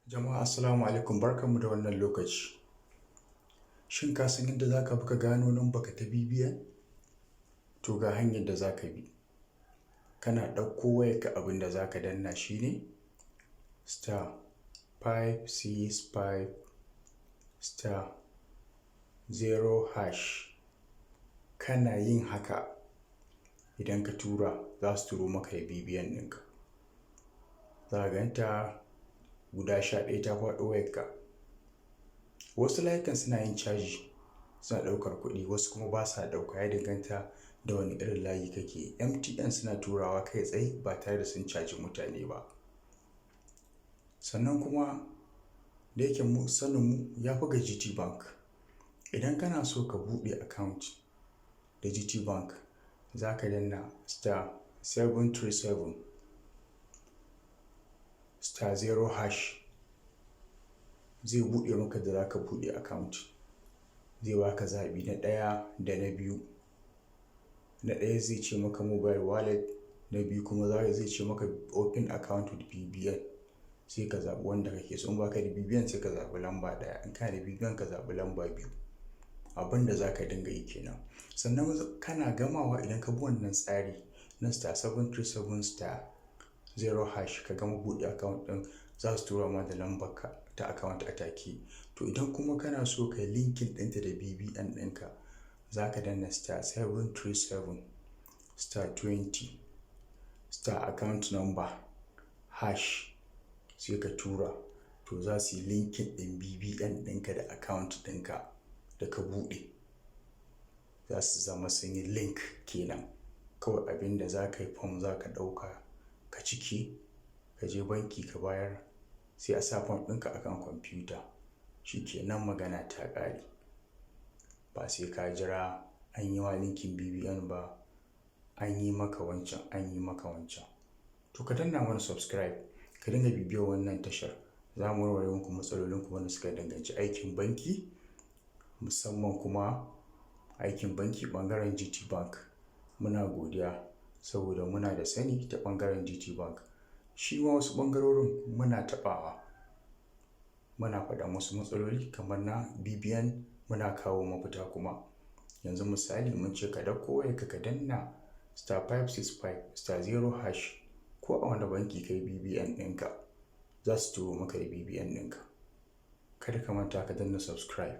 Jama'a assalamu alaikum, barkanmu da wannan lokaci. Shin ka san yadda za ka buga gano lambarka ta BBN? To ga hanyar da za ka bi. Kana ɗauko wayarka, abin da za ka danna shi ne *565*0#. Kana yin haka, idan ka tura za su turo maka da BBN ɗinka. Za ka ganta guda 11 ta faɗo wayarka. Wasu layukan suna yin caji, suna ɗaukar kuɗi, wasu kuma ba sa ɗauka, ya danganta da wani irin layi kake. MTN suna turawa kai tsaye ba tare da sun caji mutane ba. Sannan kuma da yake saninmu ya fi ga Gtbank. Idan kana so ka buɗe account da Gtbank, za ka danna *737*0#. Zai buɗe maka da za ka buɗe account. Zai baka zaɓi na ɗaya da na biyu. Na ɗaya zai ce maka mobile wallet, na biyu kuma zai ce maka open account with BBN. Sai ka zaɓi wanda kake so. In baka da BBN sai ka zaɓi lamba ɗaya, in kana da BBN ka zaɓi lamba biyu. Abin da za ka dinga yi kenan. Sannan kana gamawa, idan ka bi wannan tsari na *737*0#, ka gama buɗe account ɗin, za su tura ma da lambarka ta account a take. To idan kuma kana so ka yi linkin ɗinta da BBN ɗinka, za ka danna *737*20* account number # sai ka tura. To za su yi linkin ɗin BBN ɗinka da account ɗinka da ka buɗe. Za su zama sun yi link kenan. Kawai abin da za ka yi, form za ka ɗauka ka cike, ka je banki ka bayar, sai a sa form ɗinka akan kwamfuta. Shi kenan, magana ta ƙare. Ba sai ka jira an yi wa linkin BBN ba, an yi maka wancan, an yi maka wancan. To ka danna mana subscribe, ka dinga bibiyar wannan tashar. Za mu warware muku matsalolinku wanda suka danganci aikin banki, musamman kuma aikin banki ɓangaren Gtbank. Muna godiya saboda muna da sani ta ɓangaren Gtbank. Shi ma wasu ɓangarorin muna taɓawa, muna faɗa musu matsaloli kamar na BBN, muna kawo mafita kuma. Yanzu misali, mun ce ka ɗauko wayarka ka danna *565*0#, ko a wani banki kai BBN ɗinka, za su turo maka da BBN ɗinka. Kada ka manta ka danna subscribe.